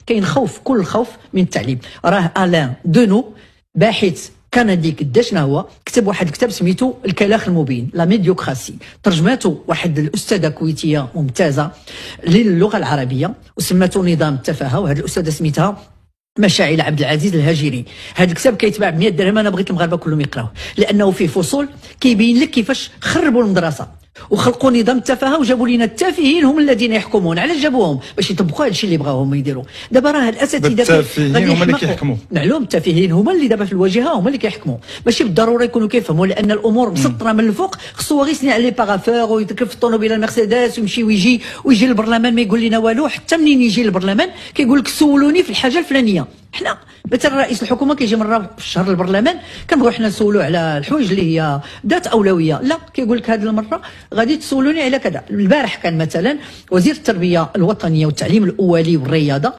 كاين خوف، كل الخوف من التعليم. راه الان دونو باحث كندي قداش هو كتب واحد الكتاب سميتو الكلاخ المبين، لا ميديوكراسي، ترجمته واحد الاستاذه كويتيه ممتازه للغه العربيه وسمته نظام التفاهه، وهذه الاستاذه سميتها مشاعل عبد العزيز الهاجري. هذا الكتاب كيتباع ب 100 درهم، انا بغيت المغاربه كلهم يقراوه لانه فيه فصول كيبين لك كيفاش خربوا المدرسه وخلقوا نظام التفاهه وجابوا لنا التافهين هم الذين يحكمون. علاش جابوهم؟ باش يطبقوا هذا الشيء اللي بغاوهم يديروا. دابا راه الاساتذه التافهين هما اللي كيحكموا. معلوم التافهين هما اللي دابا في الواجهه هما اللي كيحكموا، ماشي بالضروره يكونوا كيفهموا، لان الامور مسطره من الفوق. خصو غير يسني على لي باغافور ويتركب في الطوموبيله المرسيدس ويمشي ويجي للبرلمان ما يقول لنا والو. حتى منين يجي للبرلمان كيقول لك سولوني في الحاجه الفلانيه. حنا مثلا رئيس الحكومه كيجي مره في الشهر للبرلمان كنبغيو حنا نسولوه على الحوايج اللي هي ذات اولويه، لا كيقول لك هذه المره غادي تسولوني على كذا. البارح كان مثلا وزير التربيه الوطنيه والتعليم الاولي والرياضه